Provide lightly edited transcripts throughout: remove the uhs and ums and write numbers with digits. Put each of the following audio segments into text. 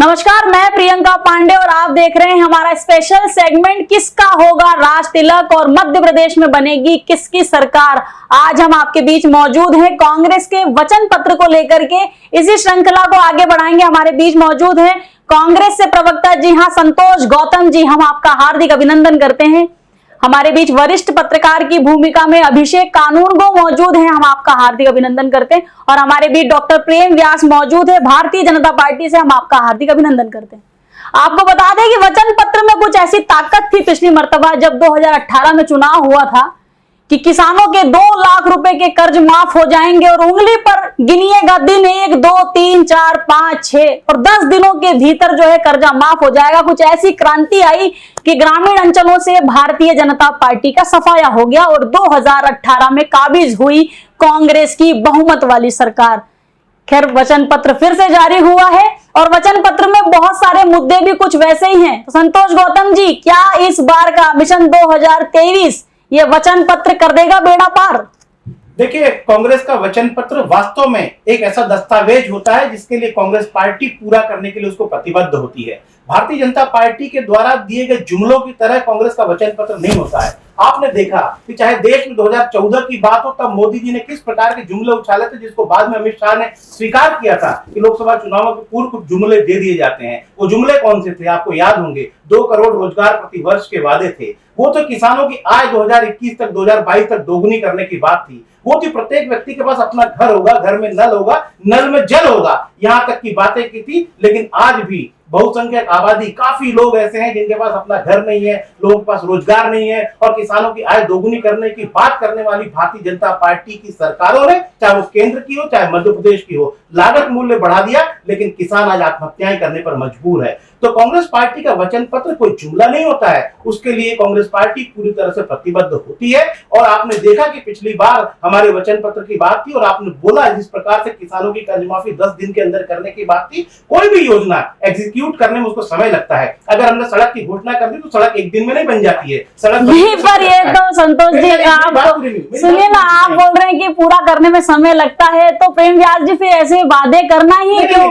नमस्कार, मैं प्रियंका पांडे और आप देख रहे हैं हमारा स्पेशल सेगमेंट किसका होगा राज तिलक और मध्य प्रदेश में बनेगी किसकी सरकार। आज हम आपके बीच मौजूद हैं कांग्रेस के वचन पत्र को लेकर के। इसी श्रृंखला को आगे बढ़ाएंगे। हमारे बीच मौजूद हैं कांग्रेस से प्रवक्ता जी हाँ संतोष गौतम जी, हम आपका हार्दिक अभिनंदन करते हैं। हमारे बीच वरिष्ठ पत्रकार की भूमिका में अभिषेक कानूनगो मौजूद हैं, हम आपका हार्दिक अभिनंदन करते हैं। और हमारे बीच डॉक्टर प्रेम व्यास मौजूद है भारतीय जनता पार्टी से, हम आपका हार्दिक अभिनंदन करते हैं। आपको बता दें कि वचन पत्र में कुछ ऐसी ताकत थी पिछली मर्तबा जब 2018 में चुनाव हुआ था कि किसानों के 2 लाख रुपए के कर्ज माफ हो जाएंगे और उंगली पर गिनिएगा दिन 1, 2, 3, 4, 5, 6 और 10 दिनों के भीतर जो है कर्जा माफ हो जाएगा। कुछ ऐसी क्रांति आई कि ग्रामीण अंचलों से भारतीय जनता पार्टी का सफाया हो गया और 2018 में काबिज हुई कांग्रेस की बहुमत वाली सरकार। खैर, वचन पत्र फिर से जारी हुआ है और वचन पत्र में बहुत सारे मुद्दे भी कुछ वैसे ही हैं। तो संतोष गौतम जी, क्या इस बार का मिशन 2023 ये वचन पत्र कर देगा बेड़ा पार? देखिए, कांग्रेस का वचन पत्र वास्तव में एक ऐसा दस्तावेज होता है जिसके लिए कांग्रेस पार्टी पूरा करने के लिए उसको प्रतिबद्ध होती है। भारतीय जनता पार्टी के द्वारा दिए गए जुमलों की तरह कांग्रेस का वचन पत्र नहीं होता है। आपने देखा कि चाहे देश में 2014 की बात हो, तब मोदी जी ने किस प्रकार के जुमले उछाले थे, जिसको बाद में अमित शाह ने स्वीकार किया था कि लोकसभा चुनावों के पूर्व कुछ जुमले दे दिए जाते हैं। वो जुमले कौन से थे आपको याद होंगे? 2 करोड़ रोजगार प्रति वर्ष के वादे थे। वो तो किसानों की आय 2021 तक 2022 तक दोगुनी करने की बात थी। वो थी प्रत्येक व्यक्ति के पास अपना घर होगा, घर में नल होगा, नल में जल होगा, यहां तक की बातें की थी। लेकिन आज भी बहुसंख्यक आबादी, काफी लोग ऐसे हैं जिनके पास अपना घर नहीं है, लोगों के पास रोजगार नहीं है और किसानों की आय दोगुनी करने की बात करने वाली भारतीय जनता पार्टी की सरकारों ने, चाहे वो केंद्र की हो चाहे मध्य प्रदेश की हो, लागत मूल्य बढ़ा दिया, लेकिन किसान आज आत्महत्याएं करने पर मजबूर है। तो कांग्रेस पार्टी का वचन पत्र कोई जुमला नहीं होता है, उसके लिए कांग्रेस पार्टी पूरी तरह से प्रतिबद्ध होती है। और आपने देखा कि पिछली बार हमारे वचन पत्र की बात थी और आपने बोला जिस प्रकार से किसानों की कर्ज माफी 10 दिन के अंदर करने की बात थी। कोई भी योजना एग्जीक्यूट करने में उसको समय लगता है। अगर हमने सड़क की घोषणा कर दी तो सड़क एक दिन में नहीं बन जाती है। सड़क यहीं पर ये तो संतोष जी आप सुनिए ना, आप बोल रहे हैं कि पूरा करने में समय लगता है, तो प्रेम व्यास जी फिर ऐसे वादे करना ही क्यों?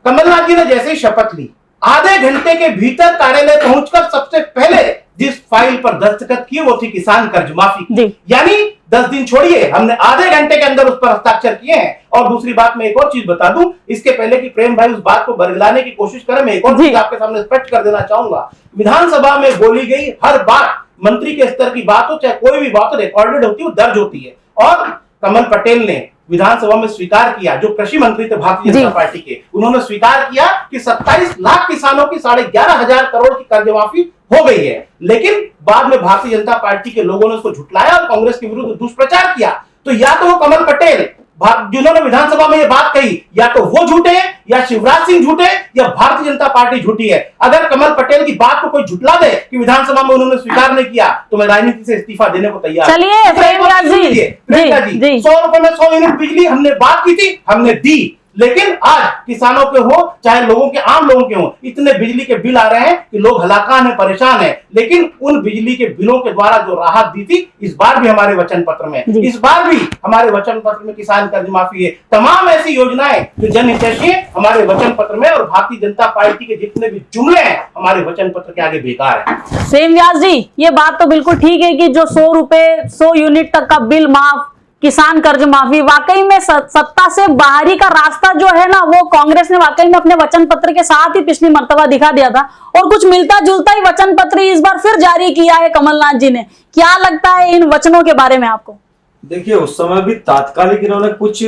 कमलनाथ जी ने जैसे ही शपथ ली, आधे घंटे के भीतर कार्यालय पहुंचकर सबसे पहले जिस फाइल पर दस्तखत किए वो थी किसान कर्ज माफी की। यानी 10 दिन छोड़िए, हमने आधे घंटे के अंदर उस पर हस्ताक्षर किए हैं। और दूसरी बात मैं एक और चीज बता दूं, इसके पहले कि प्रेम भाई उस बात को बरगलाने की कोशिश करें, मैं एक और चीज आपके सामने स्पष्ट कर देना चाहूंगा। विधानसभा में बोली गई हर बात, मंत्री के स्तर की बात हो चाहे कोई भी बात हो, रिकॉर्डेड होती है, वो दर्ज होती है। और कमल पटेल ने विधानसभा में स्वीकार किया, जो कृषि मंत्री थे भारतीय जनता पार्टी के, उन्होंने स्वीकार किया कि 27 लाख किसानों की 11,500 करोड़ की कर्ज माफी हो गई है। लेकिन बाद में भारतीय जनता पार्टी के लोगों ने उसको झुटलाया और कांग्रेस के विरुद्ध दुष्प्रचार किया। तो या तो वो कमल पटेल जिन्होंने विधानसभा में ये बात कही, या तो वो झूठे हैं, या शिवराज सिंह झूठे, या भारतीय जनता पार्टी झूठी है। अगर कमल पटेल की बात को कोई झुटला दे कि विधानसभा में उन्होंने स्वीकार नहीं किया, तो मैं राजनीति से इस्तीफा देने को तैयार। चलिए प्रियंका जी, 100 रुपए में 100 यूनिट बिजली हमने बात की थी, हमने दी। लेकिन आज किसानों के हो चाहे लोगों के, आम लोगों के हो, इतने बिजली के बिल आ रहे हैं कि लोग हलाकान है, परेशान है। लेकिन उन बिजली के बिलों के द्वारा जो राहत दी थी, इस बार भी हमारे वचन पत्र में, इस बार भी हमारे वचन पत्र में किसान कर्ज माफी है। तमाम ऐसी योजनाएं जो जनहितैषी है हमारे वचन पत्र में, और भारतीय जनता पार्टी के जितने भी जुमले हैं हमारे वचन पत्र के आगे बेकार है। प्रेम व्यास जी, ये बात तो बिल्कुल ठीक है कि जो 100 यूनिट तक का बिल माफ, किसान कर्ज माफी, वाकई में सत्ता से बाहरी का रास्ता जो है ना, वो कांग्रेस ने वाकई में अपने वचन पत्र के साथ ही पिछली मर्तबा दिखा दिया था। और कुछ मिलता जुलता ही वचन पत्र इस बार फिर जारी किया है कमलनाथ जी ने। क्या लगता है इन वचनों के बारे में आपको? देखिए, उस समय भी तात्कालिक इन्होंने कुछ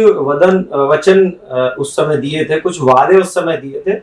वचन उस समय दिए थे, कुछ वादे उस समय दिए थे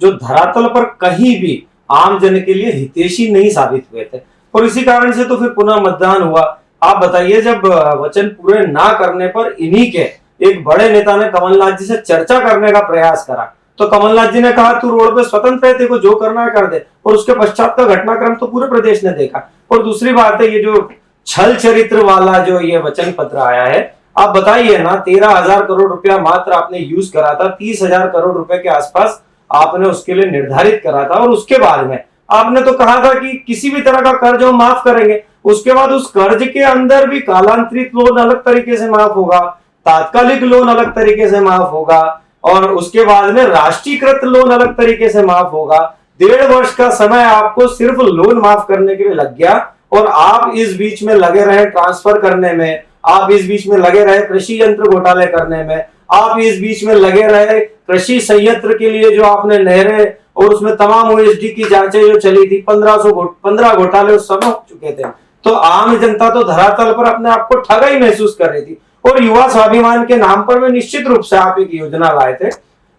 जो धरातल पर कहीं भी आम जन के लिए हितैषी नहीं साबित हुए थे। और इसी कारण से तो फिर पुनः मतदान हुआ। आप बताइए, जब वचन पूरे ना करने पर इन्हीं के एक बड़े नेता ने कमलनाथ जी से चर्चा करने का प्रयास करा, तो कमलनाथ जी ने कहा तू रोड पे स्वतंत्र है, तेरे को जो करना है कर दे। और उसके पश्चात का घटनाक्रम तो पूरे प्रदेश ने देखा। और दूसरी बात है, ये जो छल चरित्र वाला जो ये वचन पत्र आया है, आप बताइए ना, 13,000 करोड़ रुपया मात्र आपने यूज करा था, 30,000 करोड़ रुपए के आसपास आपने उसके लिए निर्धारित करा था। और उसके बाद में आपने तो कहा था कि किसी भी तरह का कर्ज हम माफ करेंगे। उसके बाद उस कर्ज के अंदर भी कालांतरित लोन अलग तरीके से माफ होगा, तात्कालिक लोन अलग तरीके से माफ होगा, और उसके बाद में राष्ट्रीयकृत लोन अलग तरीके से माफ होगा। 1.5 वर्ष का समय आपको सिर्फ लोन माफ करने के लिए लग गया और आप इस बीच में लगे रहे ट्रांसफर करने में, आप इस बीच में लगे रहे कृषि यंत्र घोटाले करने में, आप इस बीच में लगे रहे कृषि संयंत्र के लिए जो आपने नहरें और उसमें तमाम ओएसडी की जांचें जो चली थी, 15 घोटाले उस समय हो चुके थे। तो आम जनता तो धरातल पर अपने आप को ठगा ही महसूस कर रही थी। और युवा स्वाभिमान के नाम पर में निश्चित रूप से आप एक योजना लाए थे,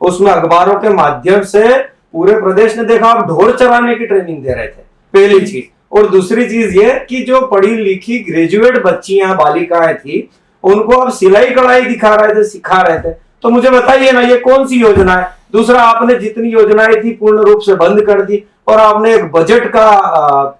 उसमें अखबारों के माध्यम से पूरे प्रदेश ने देखा आप ढोर चराने की ट्रेनिंग दे रहे थे, पहली चीज। और दूसरी चीज ये कि जो पढ़ी लिखी ग्रेजुएट बच्चियां बालिकाएं थी उनको आप सिलाई कढ़ाई दिखा रहे थे, सिखा रहे थे। तो मुझे बताइए ना, ये कौन सी योजना है? दूसरा, आपने जितनी योजनाएं थी पूर्ण रूप से बंद कर दी और आपने एक बजट का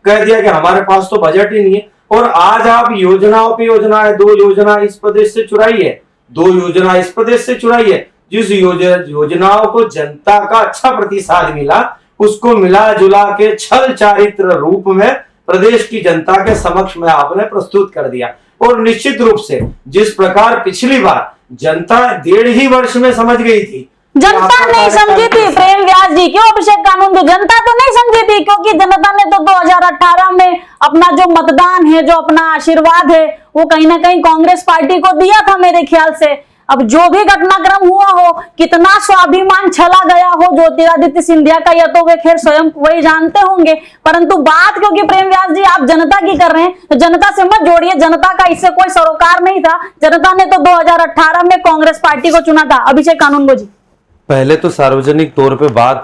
कह दिया कि हमारे पास तो बजट ही नहीं है। और आज आप योजनाओं पे योजनाएं, 2 योजना इस प्रदेश से चुराई है, 2 योजना इस प्रदेश से चुराई है। जिस योजनाओं को जनता का अच्छा प्रतिसाद मिला उसको मिला जुला के छल चारित्र रूप में प्रदेश की जनता के समक्ष में आपने प्रस्तुत कर दिया। और निश्चित रूप से जिस प्रकार पिछली बार जनता 1.5 वर्ष में समझ गई थी, जनता नहीं समझी थी प्रेम व्यास जी, क्यों अभिषेक कानून को जनता तो नहीं समझी थी, क्योंकि जनता ने तो 2018 में अपना जो मतदान है, जो अपना आशीर्वाद है, वो कहीं ना कहीं कांग्रेस पार्टी को दिया था मेरे ख्याल से। अब जो भी घटनाक्रम हुआ हो, कितना स्वाभिमान छला गया हो ज्योतिरादित्य सिंधिया का, या तो वे खैर स्वयं वही जानते होंगे, परंतु बात क्योंकि प्रेम व्यास जी आप जनता की कर रहे हैं तो जनता से मत जोड़िए। जनता का इससे कोई सरोकार नहीं था, जनता ने तो 2018 में कांग्रेस पार्टी को चुना था। अभिषेक कानूनगो जी, पहले तो सार्वजनिक तौर पे बात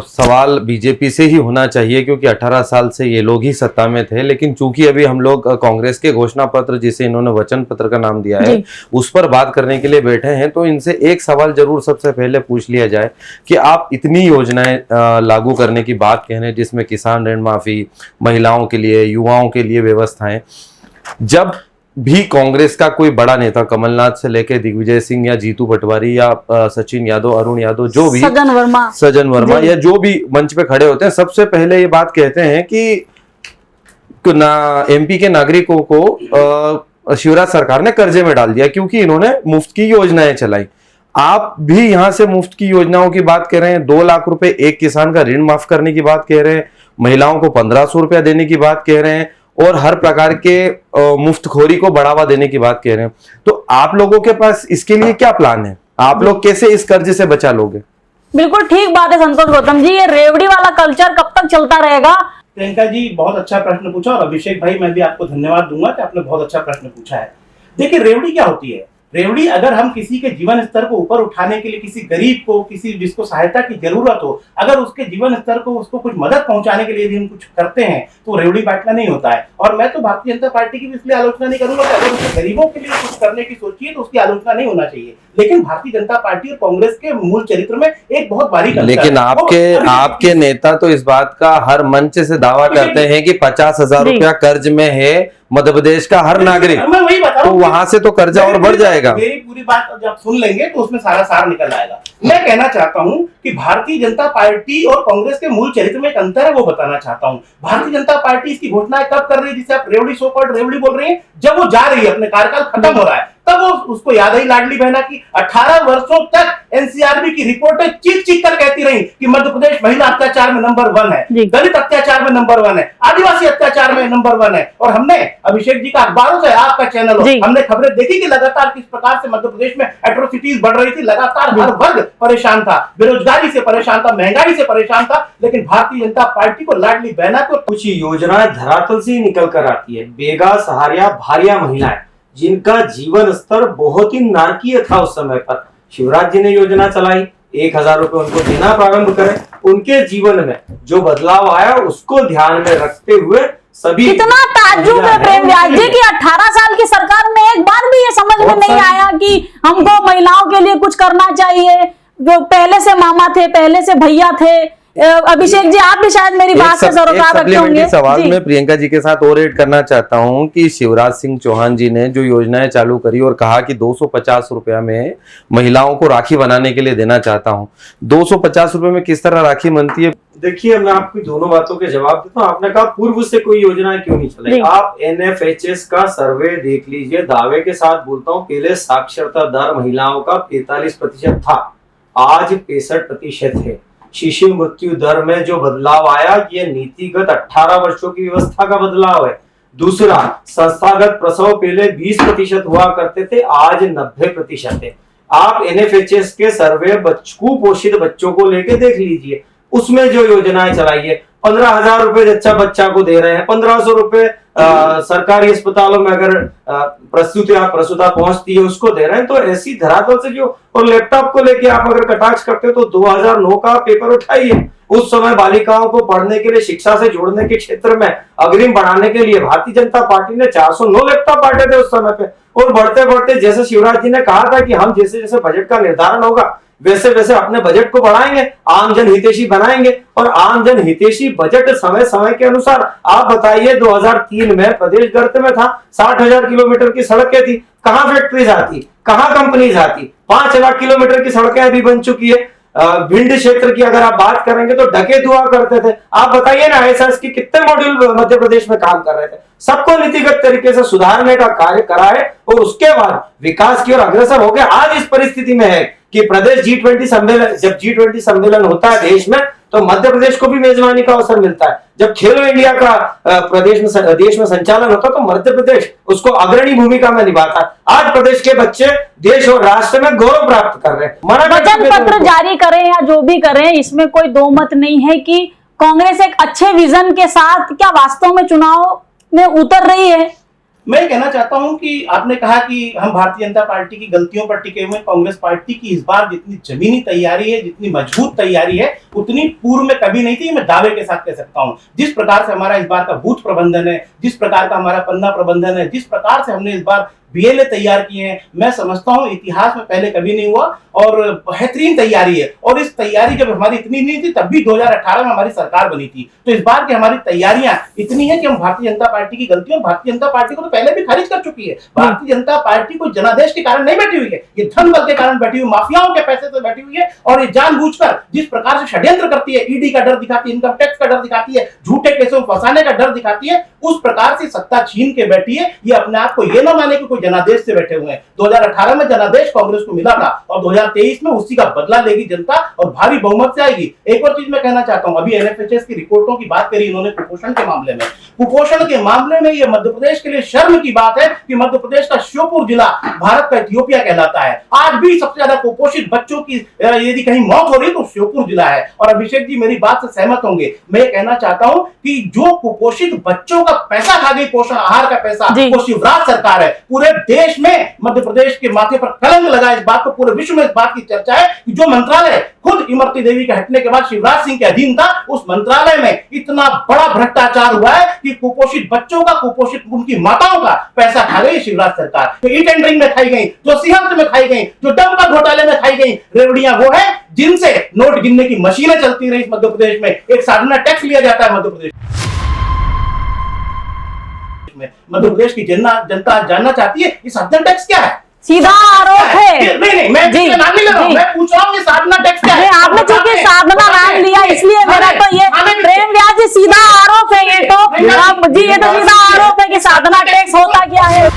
सवाल बीजेपी से ही होना चाहिए, क्योंकि 18 साल से ये लोग ही सत्ता में थे। लेकिन चूंकि अभी हम लोग कांग्रेस के घोषणा पत्र, जिसे इन्होंने वचन पत्र का नाम दिया है, उस पर बात करने के लिए बैठे हैं, तो इनसे एक सवाल जरूर सबसे पहले पूछ लिया जाए कि आप इतनी योजनाएं लागू करने की बात कह रहे हैं, जिसमें किसान ऋण माफी, महिलाओं के लिए, युवाओं के लिए व्यवस्थाएं, जब भी कांग्रेस का कोई बड़ा नेता, कमलनाथ से लेकर दिग्विजय सिंह या जीतू पटवारी या सचिन यादव, अरुण यादव, जो भी सज्जन वर्मा या जो भी मंच पे खड़े होते हैं, सबसे पहले ये बात कहते हैं कि एमपी के नागरिकों को शिवराज सरकार ने कर्जे में डाल दिया क्योंकि इन्होंने मुफ्त की योजनाएं चलाई। आप भी यहां से मुफ्त की योजनाओं की बात कर रहे हैं, 2 लाख रुपए एक किसान का ऋण माफ करने की बात कह रहे हैं, महिलाओं को 1500 रुपया देने की बात कह रहे हैं और हर प्रकार के मुफ्तखोरी को बढ़ावा देने की बात कह रहे हैं। तो आप लोगों के पास इसके लिए क्या प्लान है? आप लोग कैसे इस कर्ज से बचा लोगे? बिल्कुल ठीक बात है संतोष गौतम जी, ये रेवड़ी वाला कल्चर कब तक चलता रहेगा? प्रियंका जी बहुत अच्छा प्रश्न पूछा, और अभिषेक भाई मैं भी आपको धन्यवाद दूंगा कि आपने बहुत अच्छा प्रश्न पूछा है। देखिए, रेवड़ी क्या होती है? रेवड़ी, अगर हम किसी के जीवन स्तर को ऊपर उठाने के लिए, किसी गरीब को, किसी जिसको सहायता की जरूरत हो, अगर उसके जीवन स्तर को, उसको कुछ मदद पहुंचाने के लिए यदि हम कुछ करते हैं तो रेवड़ी बांटना नहीं होता है। और मैं तो भारतीय जनता पार्टी की भी इसलिए आलोचना नहीं करूंगा कि अगर उसके गरीबों के लिए कुछ करने की सोचिए तो उसकी आलोचना नहीं होना चाहिए। लेकिन भारतीय जनता पार्टी और कांग्रेस के मूल चरित्र में एक बहुत बारीक अंतर है। लेकिन आपके नेता तो इस बात का हर मंच से दावा करते हैं कि 50,000 रुपया कर्ज में है मध्य प्रदेश का हर नागरिक, मैं वही बता रहा हूं, तो वहां से तो कर्जा और बढ़ जाएगा। मेरी पूरी बात जब सुन लेंगे तो उसमें सारा सार निकल आएगा। मैं कहना चाहता हूं कि भारतीय जनता पार्टी और कांग्रेस के मूल चरित्र में एक अंतर है, वो बताना चाहता हूं। भारतीय जनता पार्टी इसकी घोषणाएं कब कर रही है, जिसे आप रेवड़ी, सो कॉल्ड रेवड़ी बोल रही है, जब वो जा रही है, अपने कार्यकाल खत्म हो रहा है, तब वो उसको याद आई लाडली बहना की। 18 वर्षों तक एनसीआरबी की रिपोर्टें चीख चीख कर कहती रही कि मध्य प्रदेश महिला अत्याचार में नंबर 1 है, दलित अत्याचार में नंबर 1 है, आदिवासी अत्याचार में नंबर 1 है। और हमने, अभिषेक जी का अखबारों से, आपका चैनल हो, हमने खबरें देखी कि लगातार किस प्रकार से मध्य प्रदेश में एट्रोसिटीज बढ़ रही थी, लगातार हर वर्ग परेशान था, बेरोजगारी से परेशान था, महंगाई से परेशान था। लेकिन भारतीय जनता पार्टी को लाडली बहना को कुछ योजनाएं धरातल से ही निकल कर आती है। बेगा, सहारिया, भारिया महिलाएं, जिनका जीवन स्तर बहुत ही नारकीय था उस समय पर, शिवराज जी ने योजना चलाई, 1000 रुपए उनको देना प्रारंभ करें। उनके जीवन में जो बदलाव आया उसको ध्यान में रखते हुए सभी, कितना ताज्जुब है प्रेम व्यास जी की 18 साल की सरकार में एक बार भी ये समझ में नहीं आया कि हमको महिलाओं के लिए कुछ करना चाहिए। जो पहले से मामा थे, पहले से भैया थे, अभिषेक जी आप भी शायद मेरी बात से सरोकार रखते होंगे। सवाल मैं प्रियंका जी के साथ और ऐड करना चाहता हूं कि शिवराज सिंह चौहान जी ने जो योजनाएं चालू करी और कहा कि 250 रुपया में महिलाओं को राखी बनाने के लिए देना चाहता हूं, 250 रुपए में किस तरह राखी बनती है? देखिए, मैं आपकी दोनों बातों के जवाब देता हूँ। आपने कहा पूर्व से कोई योजना क्यों नहीं चलाई, आप NFHS का सर्वे देख लीजिए। दावे के साथ बोलता हूँ, पहले साक्षरता दर महिलाओं का 45% था, आज 65% है। शिशु मृत्यु दर में जो बदलाव आया, ये नीतिगत 18 वर्षों की व्यवस्था का बदलाव है। दूसरा, संस्थागत प्रसव पहले 20% हुआ करते थे, आज 90% है। आप NFHS के सर्वे कुपोषित बच्चों को लेके देख लीजिए, उसमें जो योजनाएं चलाई है, 15,000 रुपए बच्चा को दे रहे हैं, 1,500 रुपए सरकारी अस्पतालों में अगर प्रसूता पहुंचती है उसको दे रहे हैं। तो ऐसी धरातल से जो, और लैपटॉप को लेके आप अगर कटाक्ष करते हो तो 2009 का पेपर उठाइए, उस समय बालिकाओं को पढ़ने के लिए, शिक्षा से जोड़ने के क्षेत्र में अग्रिम बढ़ाने के लिए भारतीय जनता पार्टी ने 409 लैपटॉप बांटे थे उस समय पे। और बढ़ते बढ़ते, जैसे शिवराज जी ने कहा था कि हम जैसे जैसे बजट का निर्धारण होगा वैसे वैसे अपने बजट को बढ़ाएंगे, आम जन हितैषी बनाएंगे। और आम जन हितैषी बजट समय समय के अनुसार, आप बताइए 2003 में प्रदेश गर्त में था, 60,000 किलोमीटर की सड़कें थी, कहां फैक्ट्रीज आती, कहां कंपनीज आती, 5 लाख किलोमीटर की सड़कें अभी बन चुकी है। भिंड क्षेत्र की अगर आप बात करेंगे तो डकैत हुआ करते थे। आप बताइए ना, ISS के कितने मॉड्यूल मध्य प्रदेश में काम कर रहे थे। सबको नीतिगत तरीके से सुधारने का कार्य करा है और उसके बाद विकास की ओर अग्रसर हो गया। आज इस परिस्थिति में है कि प्रदेश G20 सम्मेलन, जब G20 सम्मेलन होता है देश में, तो मध्य प्रदेश को भी मेजबानी का अवसर मिलता है। जब खेलो इंडिया का देश में संचालन होता है तो मध्य प्रदेश उसको अग्रणी भूमिका में निभाता है। आज प्रदेश के बच्चे देश और राष्ट्र में गौरव प्राप्त कर रहे हैं। वचन पत्र जारी करें या जो भी करें, इसमें कोई दो मत नहीं है कि कांग्रेस एक अच्छे विजन के साथ क्या वास्तव में चुनाव में उतर रही है। मैं कहना चाहता हूं कि आपने कहा कि हम भारतीय जनता पार्टी की गलतियों पर टिके हुए, कांग्रेस पार्टी की इस बार जितनी जमीनी तैयारी है, जितनी मजबूत तैयारी है, उतनी पूर्व में कभी नहीं थी। मैं दावे के साथ कह सकता हूं, जिस प्रकार से हमारा इस बार का बूथ प्रबंधन है, जिस प्रकार का हमारा पन्ना प्रबंधन है, जिस प्रकार से हमने इस बार BLA तैयार किए हैं, मैं समझता हूं इतिहास में पहले कभी नहीं हुआ और बेहतरीन तैयारी है। और इस तैयारी जब हमारी इतनी नहीं थी, तब भी 2018 में हमारी सरकार बनी थी। तो इस बार की हमारी तैयारियां इतनी है कि हम भारतीय जनता पार्टी की गलतियों, भारतीय जनता पार्टी को तो पहले भी खारिज कर चुकी है। भारतीय जनता पार्टी कोई जनादेश के कारण नहीं बैठी हुई है, ये धन बल के कारण बैठी हुई, माफियाओं के पैसे से बैठी हुई है। और ये जानबूझकर जिस प्रकार से षड्यंत्र करती है, ED का डर दिखाती है, इनकम टैक्स का डर दिखाती है, झूठे केसों में फंसाने का डर दिखाती है, उस प्रकार से सत्ता छीन के बैठी है। ये अपने आप को ये ना माने कि कोई जनादेश से बैठे हुए हैं। 2018 में जनादेश कांग्रेस को मिला था और 2023 में उसी का बदला लेगी जनता और भारी बहुमत से आएगी। एक और चीज मैं कहना चाहता हूं, अभी NFHS की रिपोर्टों की बात करी इन्होंने कुपोषण के मामले में। कुपोषण के मामले में ये मध्य प्रदेश के लिए शर्म की बात है कि मध्य प्रदेश का श्योपुर जिला भारत का इथियोपिया कहलाता है। आज भी सबसे ज्यादा कुपोषित बच्चों की यदि कहीं मौत हो रही तो श्योपुर जिला है। और अभिषेक जी मेरी बात से सहमत होंगे। मैं ये कहना चाहता हूं कि जो कुपोषित बच्चों का पैसा खा गई, पोषण आहार का पैसा, वो शिवराज सरकार है। पूरे देश में मध्य प्रदेश के माथे पर कलंक लगा इस बात को, पूरे विश्व में इस बात की चर्चा है कि जो मंत्रालय खुद इमरती देवी के हटने के बाद शिवराज सिंह के अधीन था, उस मंत्रालय में इतना बड़ा भ्रष्टाचार हुआ है कि कुपोषित बच्चों का, कुपोषित उनकी माताओं का पैसा खा गई शिवराज सरकार। जो ई टेंडरिंग में खाई गई, जो सिंहस्थ में खाई गई, जो डंपर घोटाले में खाई गई रेवड़ियां वो है जिनसे नोट गिनने की मशीनें चलती रही मध्य प्रदेश में। एक साधना टैक्स लिया जाता है मध्य प्रदेश में। मध्य प्रदेश की जनता जानना चाहती है कि साधना टैक्स क्या है। सीधा आरोप है। नहीं, मैं नाम नहीं ले रहा हूं, मैं पूछ रहा हूं कि साधना टैक्स क्या है। आपने चूंकि साधना नाम लिया इसलिए मेरा तो ये प्रेम व्यास जी सीधा आरोप है। ये तो जी, ये तो सीधा आरोप है कि साधना टैक्स होता क्या है।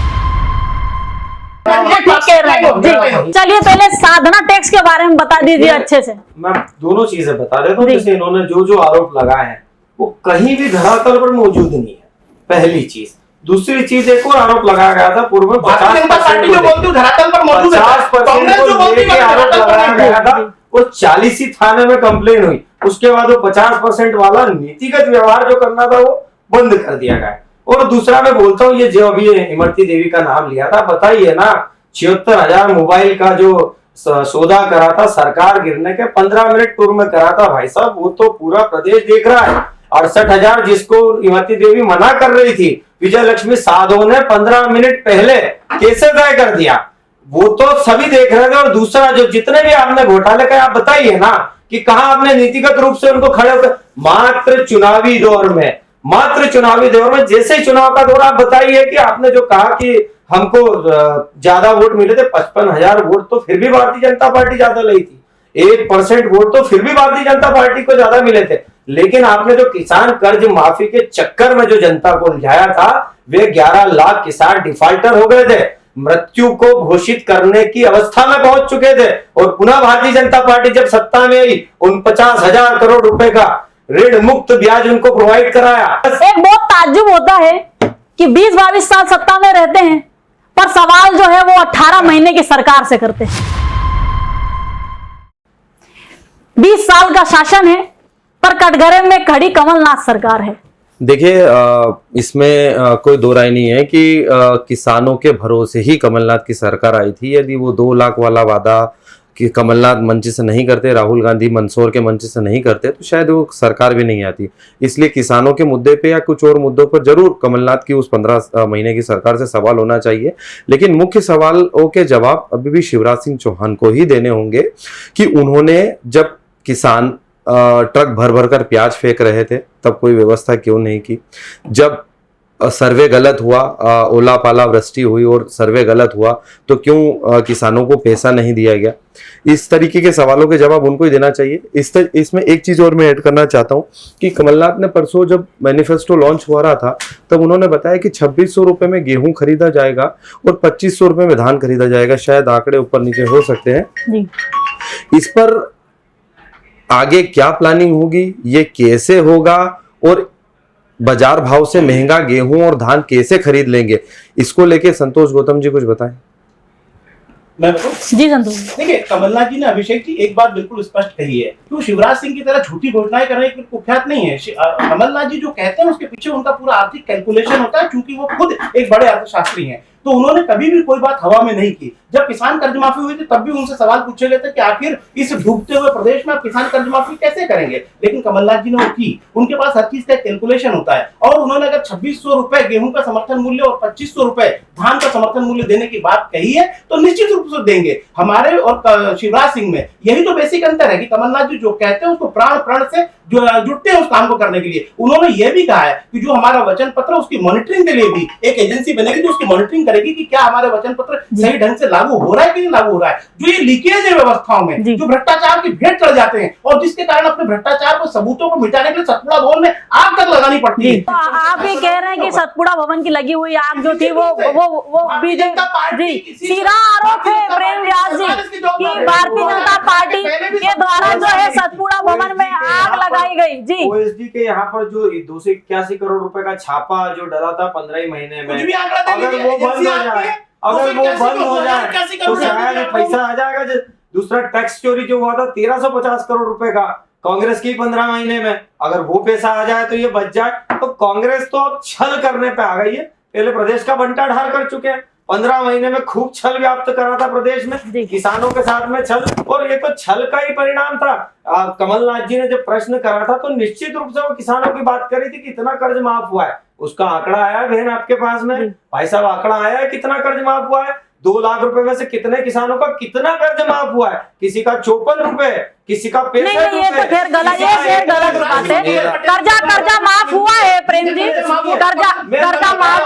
ठीक कह रहे हैं जी। चलिए पहले साधना टैक्स के बारे में बता दीजिए अच्छे से। मैं दोनों चीजें बता देता हूँ। जैसे इन्होंने जो आरोप लगाए हैं वो कहीं भी धरातल पर मौजूद नहीं है, पहली चीज। दूसरी चीज, एक और आरोप लगाया गया था पूर्व में, 50% जो बोलती धरातल पर मौजूद है, 50% को लेके आरोप लगाया गया था। वो 40 ही थाने में कंप्लेन हुई, उसके बाद वो 50% वाला नीतिगत व्यवहार जो करना था वो बंद कर दिया गया। और दूसरा मैं बोलता हूँ, ये जो अभी इमरती देवी का नाम लिया था, बताइए ना 76,000 मोबाइल का जो सौदा करा था सरकार गिरने के 15 मिनट पूर्व में करा था भाई साहब, वो तो पूरा प्रदेश देख रहा है। 68,000 जिसको इमरती देवी मना कर रही थी, विजय लक्ष्मी साधो ने 15 मिनट पहले कैसे तय कर दिया, वो तो सभी देख रहे थे। और दूसरा, जो जितने भी आपने घोटाले का आप बताइए ना कि कहां आपने नीतिगत रूप से उनको खड़े होकर, मात्र चुनावी दौर में जैसे ही चुनाव का दौर, आप बताइए कि आपने जो कहा कि हमको ज्यादा वोट मिले थे, 55,000 वोट तो फिर भी भारतीय जनता पार्टी ज्यादा ली थी, 1% वोट तो फिर भी भारतीय जनता पार्टी को ज्यादा मिले थे। लेकिन आपने जो किसान कर्ज माफी के चक्कर में जो जनता को उलझाया था, वे 11 लाख किसान डिफॉल्टर हो गए थे। मृत्यु को घोषित करने की अवस्था में पहुंच चुके थे। और पुनः भारतीय जनता पार्टी जब सत्ता में आई, 49,000 करोड़ रुपए का ऋण मुक्त ब्याज उनको प्रोवाइड कराया। एक बहुत ताज्जुब होता है कि 20-22 साल सत्ता में रहते हैं, पर सवाल जो है वो 18 महीने की सरकार से करते हैं। 20 साल का शासन है, पर कटघरे में खड़ी कमलनाथ सरकार है। देखिए, इसमें कोई दो राय नहीं है कि किसानों के भरोसे ही कमलनाथ की सरकार आई थी। यदि वो 2 लाख वाला वादा कि कमलनाथ मंच से नहीं करते, राहुल गांधी मंदसौर के मंच से नहीं करते, तो शायद वो सरकार भी नहीं आती। इसलिए किसानों के मुद्दे पे या कुछ और मुद्दों पर जरूर कमलनाथ की उस 15 महीने की सरकार से सवाल होना चाहिए, लेकिन मुख्य सवालों के जवाब अभी भी शिवराज सिंह चौहान को ही देने होंगे कि उन्होंने जब किसान ट्रक भर भर कर प्याज फेंक रहे थे तब कोई व्यवस्था क्यों नहीं की। जब सर्वे गलत हुआ, ओला पाला वृष्टि हुई और सर्वे गलत हुआ, तो क्यों किसानों को पैसा नहीं दिया गया। इस तरीके के सवालों के जवाब उनको ही देना चाहिए। इसमें एक चीज और मैं ऐड करना चाहता हूं कि कमलनाथ ने परसों जब मैनिफेस्टो लॉन्च हो रहा था तब उन्होंने बताया कि 2600 रुपए में गेहूं खरीदा जाएगा और 2500 रुपए में धान खरीदा जाएगा। शायद आंकड़े ऊपर नीचे हो सकते हैं जी। इस पर आगे क्या प्लानिंग होगी, ये कैसे होगा और बाजार भाव से महंगा गेहूं और धान कैसे खरीद लेंगे, इसको लेके संतोष गौतम जी कुछ बताएं। मैं बताऊं? जी संतोष। देखिए, कमलनाथ जी ने अभिषेक जी एक बात बिल्कुल स्पष्ट कही है कि वो शिवराज सिंह की तरह झूठी घोषणाएं करने के कुख्यात नहीं है। कमलनाथ जी जो कहते हैं उसके पीछे उनका पूरा आर्थिक कैलकुलेशन होता है, क्योंकि वो खुद एक बड़े अर्थशास्त्री हैं। तो उन्होंने कभी भी कोई बात हवा में नहीं की। जब किसान कर्ज माफी हुई थी तब भी उनसे सवाल पूछे गए थे कि आखिर इस डूबते हुए प्रदेश में आप किसान कर्ज माफी कैसे करेंगे, लेकिन कमलनाथ जी ने वो की। उनके पास हर चीज का कैलकुलेशन होता है और उन्होंने अगर 2600 रुपए गेहूं का समर्थन मूल्य और 2500 रुपए धान का समर्थन मूल्य देने की बात कही है तो निश्चित रूप से देंगे। हमारे और शिवराज सिंह में यही तो बेसिक अंतर है कि कमलनाथ जी जो कहते हैं उसको प्राण प्राण से जुटते हैं उस काम को करने के लिए। उन्होंने यह भी कहा है कि जो हमारा वचन पत्र उसकी मॉनिटरिंग के लिए भी एक एजेंसी बनेगी जो उसकी मॉनिटरिंग करेगी कि क्या हमारे वचन पत्र सही ढंग से लागू हो रहा है कि नहीं लागू हो रहा है। जो ये लीकेज है व्यवस्थाओं में, जो भ्रष्टाचार की भेंट चढ़ जाते हैं और जिसके कारण अपने भ्रष्टाचार को सबूतों को मिटाने के लिए सतपुड़ा भवन में आग तक लगानी पड़ती है। तो आप भी कह रहे हैं कि सतपुड़ा भवन की लगी हुई आग जो थी वो बीजेपी, सीधा आरोप है प्रेम व्यास जी कि भारतीय जनता पार्टी के द्वारा जो है सतपुड़ा भवन में आग लगाई गई। जी, ओएसडी के यहाँ पर जो 281 करोड़ रुपए का छापा जो डला था 15 ही महीने में, अगर वो बंद हो जाए तो शायद पैसा आ जाएगा। दूसरा टैक्स चोरी जो हुआ था 1350 करोड़ रुपए का कांग्रेस की 15 महीने में, अगर वो पैसा आ जाए तो ये बच जाए। तो कांग्रेस तो अब छल करने पे आ गई है। पहले प्रदेश का बंटाढार कर चुके हैं, 15 महीने में खूब छल व्याप्त करा था प्रदेश में, किसानों के साथ में छल, और ये तो छल का ही परिणाम था। कमलनाथ जी ने जब प्रश्न करा था तो निश्चित रूप से वो किसानों की बात करी थी कि कितना कर्ज माफ हुआ है। उसका आंकड़ा आया है बहन आपके पास में, भाई साहब आंकड़ा आया है कितना कर्ज माफ हुआ है। 2 लाख रुपए में से कितने किसानों का कितना कर्ज माफ हुआ है? किसी का 54 रुपए, किसी का 65 रुपए। ये तो फिर गलत बात है। कर्जा माफ हुआ है प्रेम जी, कर्जा माफ,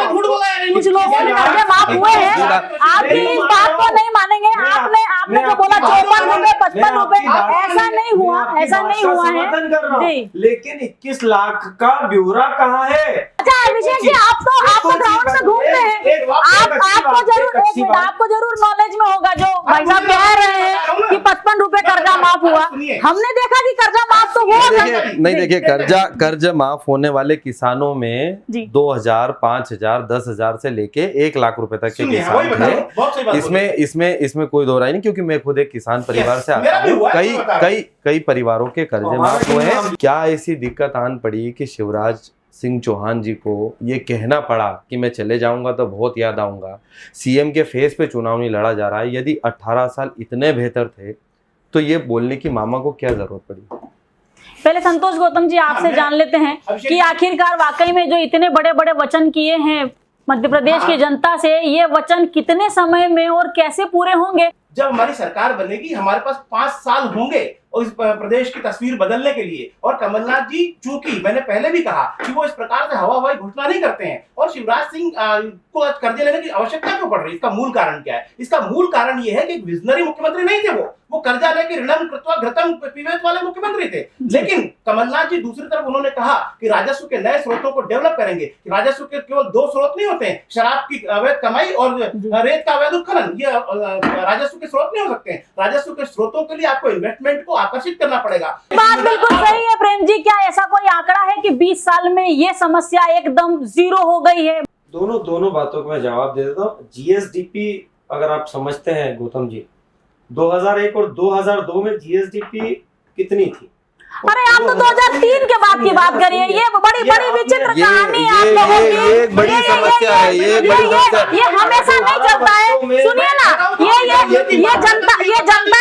कुछ लोगों ने कर्जे माफ हुए हैं। आप इस बात को नहीं मानेंगे। आपने जो बोला 54 रुपए 55 रुपए, ऐसा नहीं हुआ, ऐसा नहीं हुआ है जी। लेकिन 21 लाख का ब्यौरा कहाँ है? अच्छा अभिषेक जी, आप तो ग्राउंड में घूमते हैं, आपको जरूर नॉलेज में होगा जो भाई साहब कह रहे हैं कि 55 रुपए कर्जा माफ हुआ। हमने देखा कि कर्जा माफ तो हुआ नहीं। देखिए, कर्ज माफ होने वाले किसानों में 2000, 5000, 10,000 से लेके 1 लाख रुपए तक के किसान थे। इसमें कोई दो राय नहीं, क्योंकि मैं खुद एक किसान परिवार से आता हूँ। कई परिवारों के कर्जे माफ हुए हैं। क्या ऐसी दिक्कत आन पड़ी कि शिवराज सिंह चौहान जी को ये कहना पड़ा कि मैं चले जाऊंगा तो बहुत याद आऊंगा? सीएम के फेस पे चुनाव नहीं लड़ा जा रहा है। यदि 18 साल इतने बेहतर थे तो ये बोलने की मामा को क्या जरूरत पड़ी? पहले संतोष गौतम जी आपसे जान लेते हैं कि आखिरकार वाकई में जो इतने बड़े बड़े वचन किए हैं मध्य प्रदेश की जनता से, ये वचन कितने समय में और कैसे पूरे होंगे? जब हमारी सरकार बनेगी हमारे पास 5 साल होंगे और इस प्रदेश की तस्वीर बदलने के लिए। और कमलनाथ जी, चूंकि मैंने पहले भी कहा कि वो इस प्रकार से हवाई घोषणा नहीं करते हैं, और शिवराज सिंह को कर्जे लेने की आवश्यकता क्यों पड़ रही है, इसका मूल कारण क्या है? इसका मूल कारण ये है कि एक विजनरी मुख्यमंत्री नहीं थे। वो वो कर्जा लेके ऋणम कृत्वा घृतम पिबेत वाले मुख्यमंत्री थे। लेकिन कमलनाथ जी दूसरी तरफ उन्होंने कहा कि राजस्व के नए स्रोतों को डेवलप करेंगे। राजस्व के केवल 2 स्रोत नहीं होते हैं, शराब की अवैध कमाई और रेत का अवैध उत्खनन, ये राजस्व के स्रोत नहीं हो सकते हैं। राजस्व के स्रोतों के लिए आपको इन्वेस्टमेंट को आकर्षित करना पड़ेगा। बात बिल्कुल सही है प्रेम जी। क्या ऐसा कोई आंकड़ा है कि 20 साल में ये समस्या एकदम जीरो हो गई है? दोनों बातों को मैं जवाब दे देता हूँ। जीएसडीपी अगर आप समझते हैं गौतम जी, 2001 और 2002 में जीएसडीपी कितनी थी? अरे आप तो 2003 के बाद की बात करिए। ये बड़ी विचित्र कहानी है आप लोगों की। ये एक बड़ी समस्या है, ये एक बड़ी समस्या है। ये हमेशा नहीं चलता है। सुनिए ना, ये जनता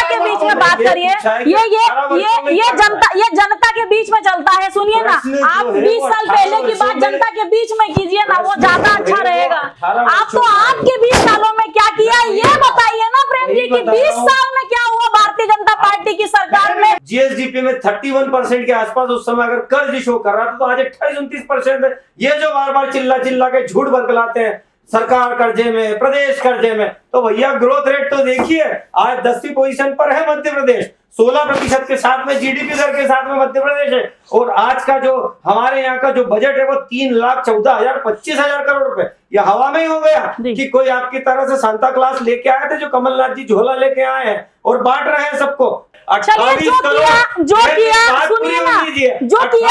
के बीच में बात करिए। ये जनता के बीच में चलता है। सुनिए ना, आप 20 साल पहले की बात जनता के बीच में कीजिए ना, वो ज्यादा अच्छा रहेगा। आप तो आपके 20 सालों में क्या किया ये बताइए ना प्रेम जी, कि 20 साल में क्या हुआ भारतीय जनता पार्टी की सरकार में। जीएसडीपी में 31% के आसपास उस समय अगर कर्ज शो कर रहा था, तो आज 28-29% है। ये जो बार बार चिल्ला के झूठ बरगलाते हैं सरकार कर्जे में, प्रदेश कर्जे में, तो भैया ग्रोथ रेट तो देखिए, आज 10वीं पोजीशन पर है मध्य प्रदेश, 16% के साथ में जीडीपी दर के साथ में मध्य प्रदेश है। और आज का जो हमारे यहाँ का जो बजट है वो 3,14,25,000 करोड़ रुपए, ये हवा में ही हो गया कि कोई आपकी तरह से सांता क्लास लेके आए थे, जो कमलनाथ जी झोला लेके आए हैं और बांट रहे हैं सबको। 28 करोड़ जो किया सुनिए ना, जो किया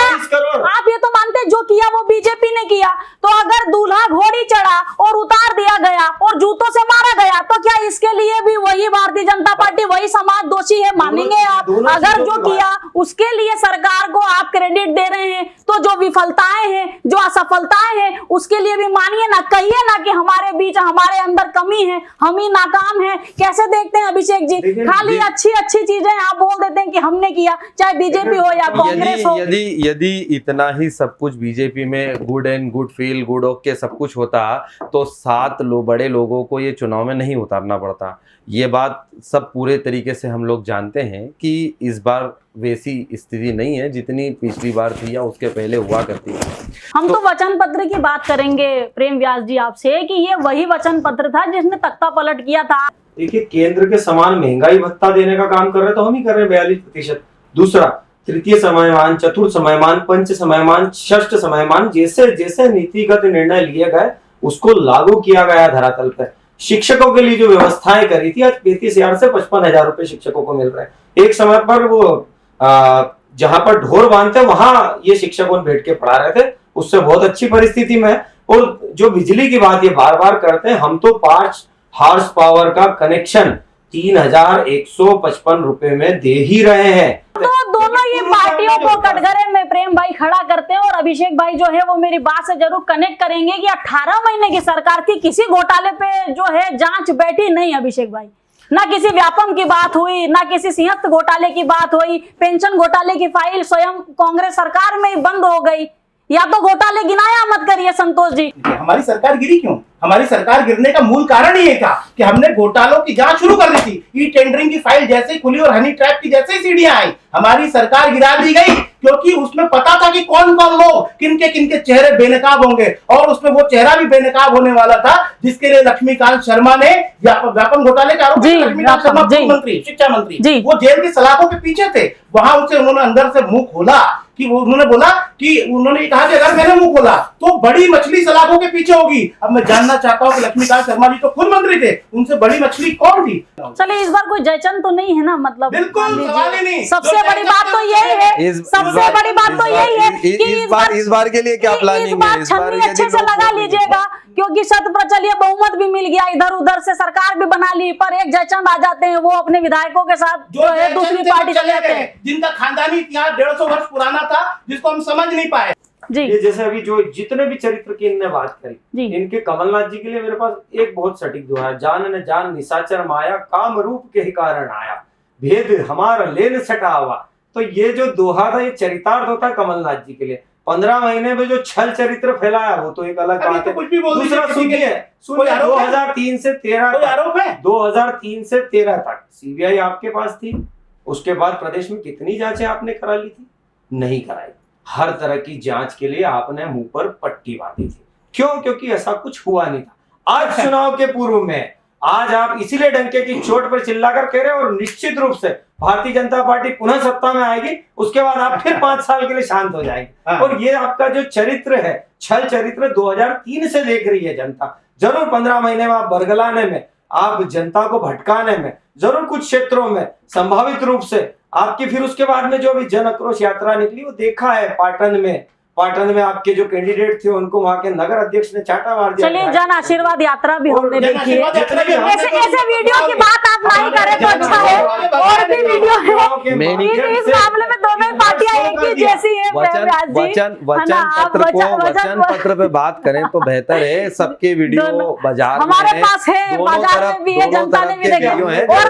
आप ये तो मानते जो किया वो बीजेपी ने किया। तो अगर दूल्हा घोड़ी चढ़ा और उतार दिया गया और जूतों से मारा गया, तो क्या इसके लिए भी वही भारतीय जनता पार्टी, वही समाज दोषी है? मानेंगे आप? अगर जो किया उसके लिए सरकार को आप क्रेडिट दे रहे हैं, तो जो विफलताएं हैं, जो असफलताएं हैं, उसके लिए भी मानिए ना, कहिए ना कि हमारे बीच, हमारे अंदर कमी है, हम ही नाकाम है। कैसे देखते हैं अभिषेक जी? खाली अच्छी चीजें आप बोल देते हैं कि हमने किया, चाहे बीजेपी हो या कांग्रेस हो। यदि इतना ही सब कुछ बीजेपी में good and good feel good okay सब कुछ होता, तो 7 बड़े लोगों को ये चुनाव में नहीं उतारना पड़ता। ये बात सब पूरे तरीके से हम लोग जानते हैं कि इस बार वैसी स्थिति नहीं है जितनी पिछली बार थी या उसके पहले हुआ करती थी। हम तो वचन पत्र की बात करेंगे प्रेम व्यास जी आपसे, कि ये वही वचन पत्र था जिसने तख्ता पलट किया था। देखिए, केंद्र के समान महंगाई भत्ता देने का काम कर रहे तो हम ही कर रहे हैं 42%। दूसरा, तृतीय समयमान, चतुर्थ समयमान, पंच समयमान, षष्ठ समयमान, जैसे जैसे नीतिगत निर्णय लिए गए उसको लागू किया गया धरातल पर। शिक्षकों के लिए जो व्यवस्थाएं करी थी, आज 35,000 से 55,000 रुपए शिक्षकों को मिल रहे हैं। एक समय पर वो जहां पर ढोर बांधते वहां ये शिक्षकों बैठ के पढ़ा रहे थे, उससे बहुत अच्छी परिस्थिति में। और जो बिजली की बात ये बार बार करते हैं, हम तो 5 हॉर्स पावर का कनेक्शन 3,155 रुपए में दे ही रहे हैं। तो दोनों ही पार्टियों को कटघरे में प्रेम भाई खड़ा करते हैं। और अभिषेक भाई जो है वो मेरी बात से जरूर कनेक्ट करेंगे कि 18 महीने की सरकार की किसी घोटाले पे जो है जांच बैठी नहीं अभिषेक भाई। ना किसी व्यापम की बात हुई, ना किसी सिंहस्थ घोटाले की बात हुई। पेंशन घोटाले की फाइल स्वयं कांग्रेस सरकार में ही बंद हो गई। या तो घोटाले गिनाया मत करिए संतोष जी। हमारी सरकार गिरी क्यों? हमारी सरकार गिरने का मूल कारण ये था कि हमने घोटालों की जांच शुरू कर दी थी। ई टेंडरिंग की फाइल जैसे ही खुली और हनी ट्रैप की जैसे ही सीढ़ियां आई, हमारी सरकार गिरा दी गई, क्योंकि उसमें पता था कि कौन कौन लोग किनके किनके चेहरे बेनकाब होंगे। और उसमें वो चेहरा भी बेनकाब होने वाला था जिसके लिए लक्ष्मीकांत शर्मा ने व्यापम घोटाले के आरोप, लक्ष्मीकांत शर्मा मंत्री, शिक्षा मंत्री, वो जेल की सलाखों के पीछे थे। वहां उनसे उन्होंने अंदर से मुंह खोला कि उन्होंने बोला कि उन्होंने कहा कि अगर मैंने मुंह खोला तो बड़ी मछली सलाखों के पीछे होगी। अब मैं जानना चाहता हूं कि लक्ष्मीकांत शर्मा जी तो खुद मंत्री थे, उनसे बड़ी मछली कौन थी? चलिए, इस बार कोई जयचंद तो नहीं है ना? मतलब बिल्कुल सवाल ही नहीं। सबसे बड़ी बात तो यही है, सबसे बड़ी बात तो यही है कि इस बार के लिए क्या प्लानिंग है? इस बार अच्छे से लगा लीजिएगा, क्योंकि शत प्रचलित बहुमत भी मिल गया, इधर उधर से सरकार भी बना ली, पर एक जयचंद आ जाते हैं, वो अपने विधायकों के साथ जो है दूसरी पार्टी चले जाते हैं, जिनका खानदानी इतिहास 150 वर्ष पुराना था, जिसको हम समझ नहीं पाए। जी, ये जैसे अभी जो जितने भी चरित्र की इनने बात करी, इनके कमलनाथ जी के लिए मेरे पास एक बहुत सटीक दोहा है। जान न जान निशाचर माया, काम रूप के ही कारण आया, भेद हमारा लेन सटा हुआ। तो ये जो दोहा था, ये चरितार्थ होता है कमलनाथ जी के लिए। 15 महीने में जो छल चरित्र फैलाया वो तो एक अलग बात है। दूसरा सुनिए, 2003 से 13 तक सीबीआई आपके पास थी। उसके बाद प्रदेश में कितनी जांचें आपने करा ली थी? नहीं कराई। हर तरह की जांच के लिए आपने मुंह पर पट्टी बांधी थी। क्यों? क्योंकि ऐसा कुछ हुआ नहीं था। आज चुनाव के पूर्व में आज आप इसीलिए डंके की चोट पर चिल्लाकर कह रहे हैं, और निश्चित रूप से भारतीय जनता पार्टी पुनः सत्ता में आएगी, उसके बाद आप फिर 5 साल के लिए शांत हो जाएंगे। और ये आपका जो चरित्र है, छल चरित्र 2003 से देख रही है जनता। जरूर 15 महीने में आप बरगलाने में, आप जनता को भटकाने में, जरूर कुछ क्षेत्रों में संभावित रूप से आपकी फिर उसके बाद में जो भी जन आक्रोश यात्रा निकली वो देखा है। पाटन में आपके जो कैंडिडेट थे उनको वहां के नगर अध्यक्ष ने चाटा मार दिया। चलिए, जन आशीर्वाद यात्रा भी हमने देखी है। ऐसे वीडियो की बात आप नहीं करें तो अच्छा है, और भी वीडियो है। इस मामले में दोनों पार्टियां एक ही जैसी है। वचन पत्र पे बात करें तो बेहतर है। सबके वीडियो बाजार हमारे पास है, बाजार में भी है, जनता ने भी देखा, और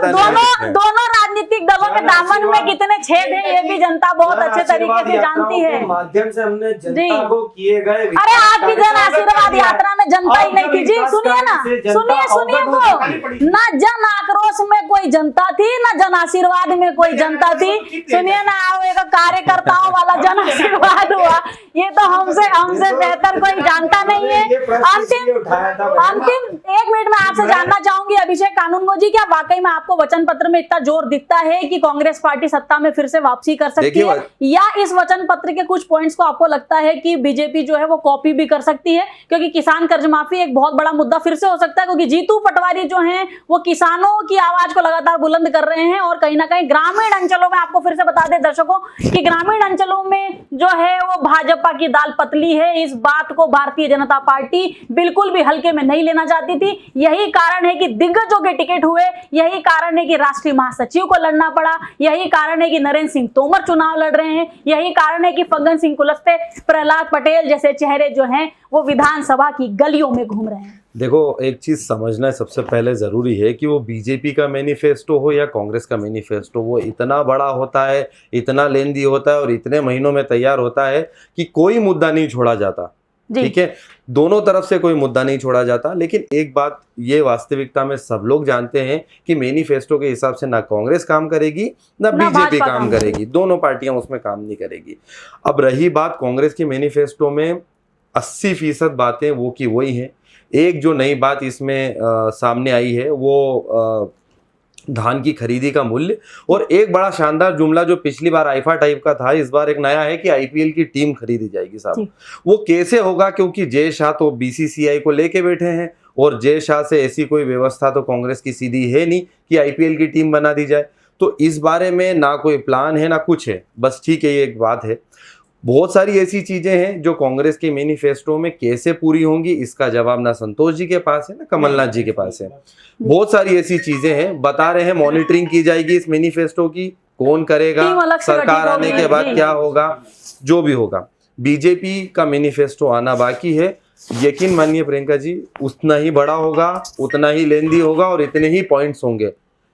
दोनों राजनीतिक दलों के दामन में कितने छेद है ये भी जनता बहुत अच्छे तरीके से जानती है। माध्यम से हमने जनता को किए गए, अरे आपकी जन आशीर्वाद यात्रा में जनता ही नहीं थी जी। सुनिए ना, सुनिए तो, ना जन आक्रोश में कोई जनता थी, ना जन आशीर्वाद में कोई जनता थी। सुनिए ना, एक कार्यकर्ताओं वाला जन आशीर्वाद हुआ, ये तो हमसे बेहतर कोई जानता नहीं है। अंतिम 1 मिनट में आपसे जानना चाहूंगी अभिषेक कानूनगो जी, क्या वाकई में आपको वचन पत्र में इतना जोर दिखता है कि कांग्रेस पार्टी सत्ता में फिर से वापसी कर सकती है, या इस वचन पत्र के कुछ पॉइंट्स को आपको लगता है कि बीजेपी जो है वो कॉपी भी कर सकती है? क्योंकि किसान कर्ज माफी एक बहुत बड़ा मुद्दा फिर से हो सकता है, क्योंकि जीतू पटवारी जो हैं वो किसानों की आवाज को लगातार बुलंद कर रहे हैं, और कहीं ना कहीं ग्रामीण अंचलों में, आपको फिर से बता दें दर्शकों कि ग्रामीण अंचलों में जो है वो भाजपा की दाल पतली है। इस बात को भारतीय जनता पार्टी बिल्कुल भी हल्के में नहीं लेना चाहती थी। यही कारण है कि दिग्गजों के टिकट हुए, यही कारण है कि राष्ट्रीय महासचिव को लड़ना पड़ा, यही कारण है कि नरेंद्र सिंह तोमर चुनाव लड़ रहे हैं, यही कारण है कि फग्गन सिंह कुलस्ते, प्रहलाद पटेल जैसे चेहरे जो हैं वो विधानसभा की गलियों में घूम रहे हैं। देखो, एक चीज समझना सबसे पहले जरूरी है कि वो बीजेपी का मैनिफेस्टो हो या कांग्रेस का मैनिफेस्टो, वो इतना बड़ा होता है, इतना लेंदी होता है और इतने महीनों में तैयार होता है कि कोई मुद्दा नहीं छोड़ा जाता। ठीक है, दोनों तरफ से कोई मुद्दा नहीं छोड़ा जाता। लेकिन एक बात ये वास्तविकता में सब लोग जानते हैं कि मैनिफेस्टो के हिसाब से ना कांग्रेस काम करेगी ना बीजेपी काम करेगी, दोनों पार्टियां उसमें काम नहीं करेगी। अब रही बात कांग्रेस की मैनिफेस्टो में 80% बातें वो की वही हैं। एक जो नई बात इसमें सामने आई है वो धान की खरीदी का मूल्य, और एक बड़ा शानदार जुमला जो पिछली बार आईफा टाइप का था, इस बार एक नया है कि आईपीएल की टीम खरीदी जाएगी। साहब, वो कैसे होगा? क्योंकि जय शाह तो बीसीसीआई को लेके बैठे हैं, और जय शाह से ऐसी कोई व्यवस्था तो कांग्रेस की सीधी है नहीं कि आईपीएल की टीम बना दी जाए। तो इस बारे में ना कोई प्लान है ना कुछ है, बस ठीक है, ये एक बात है। बहुत सारी ऐसी चीजें हैं जो कांग्रेस के मैनिफेस्टो में कैसे पूरी होंगी, इसका जवाब ना संतोष जी के पास है ना कमलनाथ जी के पास है। बहुत सारी ऐसी चीजें हैं, बता रहे हैं मॉनिटरिंग की जाएगी इस मैनिफेस्टो की, कौन करेगा, सरकार आने के बाद क्या होगा, जो भी होगा। बीजेपी का मैनिफेस्टो आना बाकी है। यकीन मानिए प्रियंका जी, उतना ही बड़ा होगा, उतना ही लेंदी होगा और इतने ही पॉइंट्स होंगे।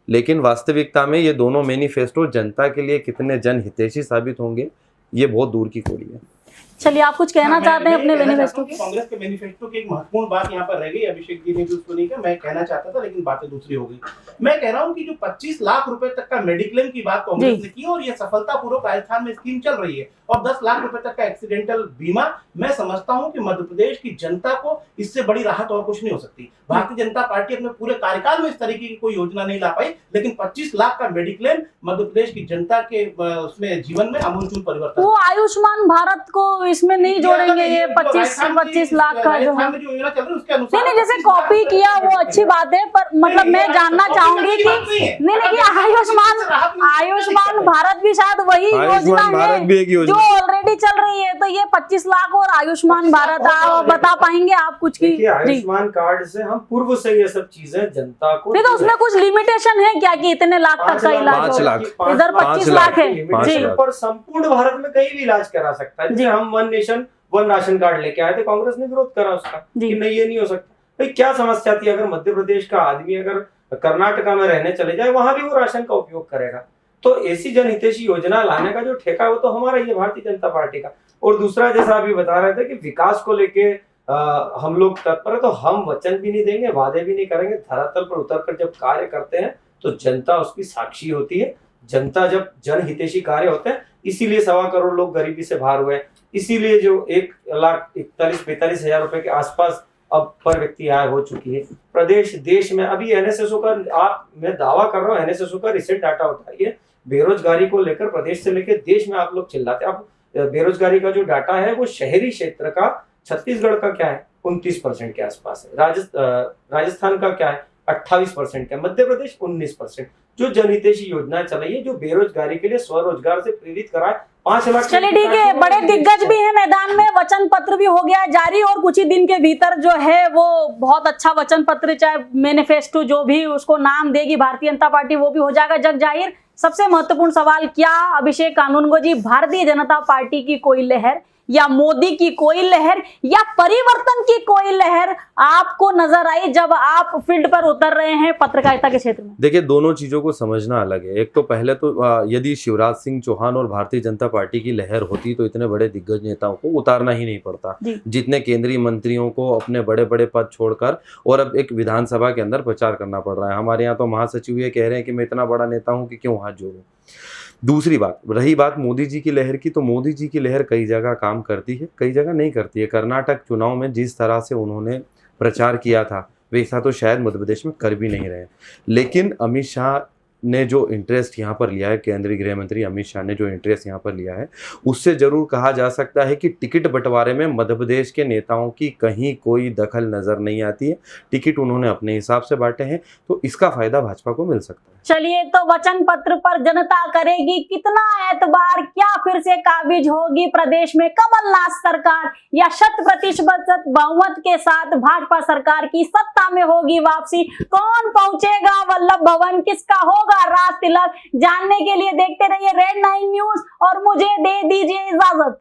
लेकिन वास्तविकता में ये दोनों मैनिफेस्टो जनता के लिए कितने जनहितैषी साबित होंगे, ये बहुत दूर की खोली है। चलिए, आप कुछ कहना चाहते हैं अपने मैनिफेस्टो की? कांग्रेस के मैनिफेस्टो की एक महत्वपूर्ण बात यहाँ पर रह गई, अभिषेक जी ने भी उसको नहीं कहा, मैं कहना चाहता था लेकिन बातें दूसरी हो गई। मैं कह रहा हूँ कि जो 25 लाख रुपए तक का मेडिक्लेम की बात कांग्रेस ने की, और ये सफलतापूर्वक राजस्थान में स्कीम चल रही है, और 10 लाख रुपए तक का एक्सीडेंटल बीमा, मैं समझता हूँ कि मध्य प्रदेश की जनता को इससे बड़ी राहत और कुछ नहीं हो सकती। भारतीय जनता पार्टी अपने पूरे कार्यकाल में इस तरीके की कोई योजना नहीं ला पाई, लेकिन 25 लाख का मेडिक्लेम मध्य प्रदेश की जनता के उसमें जीवन में आमूलचूल परिवर्तन। वो आयुष्मान भारत को इसमें नहीं जोड़ेंगे, ये 25 लाख का जो है नहीं, जैसे कॉपी किया वो अच्छी बात है, पर मतलब मैं जानना चाहूंगी कि नहीं आयुष्मान भारत भी शायद वही योजना है जो ऑलरेडी चल रही है, तो ये 25 लाख और आयुष्मान भारत आप बता पाएंगे आप कुछ की? आयुष्मान कार्ड से हम पूर्व से ये सब चीजें जनता को, नहीं तो उसमें कुछ लिमिटेशन है क्या कि इतने लाख तक का इलाज? 5 लाख, इधर 25 लाख है जी, पर संपूर्ण भारत में कहीं भी इलाज करा सकता है। जैसे हम one nation one ration card लेके आए थे, कांग्रेस ने विरोध करा उसका कि नहीं ये नहीं हो सकता। भाई क्या समस्या थी? अगर मध्य प्रदेश का आदमी अगर कर्नाटका में रहने चले जाए, वहां भी वो राशन का उपयोग करेगा। तो ऐसी जनहितैषी योजना लाने का जो ठेका वो तो हमारा ही है, भारतीय जनता पार्टी का। और दूसरा, जैसा अभी बता रहे थे कि विकास को लेके हम लोग तत्पर है, तो हम वचन भी नहीं देंगे, वादे भी नहीं करेंगे। धरातल पर उतरकर जब कार्य करते हैं तो जनता उसकी साक्षी होती है। जनता जब जनहितैषी कार्य होते हैं, इसीलिए 1.25 करोड़ लोग गरीबी से बाहर हुए, इसीलिए जो 1,41,45,000 रुपए के आसपास अब पर व्यक्ति आय हो चुकी है। प्रदेश देश में अभी एनएसएसओ का मैं दावा कर रहा हूँ, एनएसएसओ का रिसेंट डाटा उठाइए, बेरोजगारी को लेकर प्रदेश से लेकर देश में आप लोग चिल्लाते हैं। अब बेरोजगारी का जो डाटा है वो शहरी क्षेत्र का छत्तीसगढ़ का क्या है 29% के आसपास है, राजस्थान का क्या है 28% का, मध्य प्रदेश 19%। जो जनहितैषी योजनाएं चलाई है, जो बेरोजगारी के लिए स्वरोजगार से प्रेरित कराए 5 लाख। चलिए ठीक है, बड़े दिग्गज भी हैं मैदान में, वचन पत्र भी हो गया है जारी और कुछ ही दिन के भीतर जो है वो बहुत अच्छा वचन पत्र, चाहे मैनिफेस्टो जो भी उसको नाम देगी भारतीय जनता पार्टी, वो भी हो जाएगा जग जाहिर। सबसे महत्वपूर्ण सवाल, क्या अभिषेक कानूनगो जी भारतीय जनता पार्टी की कोई लहर या मोदी की कोई लहर या परिवर्तन की कोई लहर आपको नजर आई जब आप फील्ड पर उतर रहे हैं पत्रकारिता के क्षेत्र में? देखिए, दोनों चीजों को समझना अलग है। एक तो पहले तो यदि शिवराज सिंह चौहान और भारतीय जनता पार्टी की लहर होती तो इतने बड़े दिग्गज नेताओं को उतारना ही नहीं पड़ता, जितने केंद्रीय मंत्रियों को अपने बड़े बड़े पद छोड़कर और अब एक विधानसभा के अंदर प्रचार करना पड़ रहा है। हमारे यहाँ तो महासचिव ये कह रहे हैं कि मैं इतना बड़ा नेता हूँ कि क्यों हाथ जोड़ूं। दूसरी बात, रही बात मोदी जी की लहर की, तो मोदी जी की लहर कई जगह काम करती है, कई जगह नहीं करती है। कर्नाटक चुनाव में जिस तरह से उन्होंने प्रचार किया था वैसा तो शायद मध्य प्रदेश में कर भी नहीं रहे। लेकिन अमित शाह ने जो इंटरेस्ट यहाँ पर लिया है, केंद्रीय गृह मंत्री अमित शाह ने जो इंटरेस्ट यहाँ पर लिया है, उससे जरूर कहा जा सकता है कि टिकट बंटवारे में मध्य प्रदेश के नेताओं की कहीं कोई दखल नजर नहीं आती है। टिकट उन्होंने अपने हिसाब से बांटे हैं, तो इसका फायदा भाजपा को मिल सकता है। चलिए, तो वचन पत्र पर जनता करेगी कितना एतबार? क्या फिर से काबिज होगी प्रदेश में कमलनाथ सरकार या 100% बहुमत के साथ भाजपा सरकार की सत्ता में होगी वापसी? कौन पहुंचेगा वल्लभ भवन? किसका होगा राज तिलक? जानने के लिए देखते रहिए रेड 9 न्यूज और मुझे दे दीजिए इजाजत।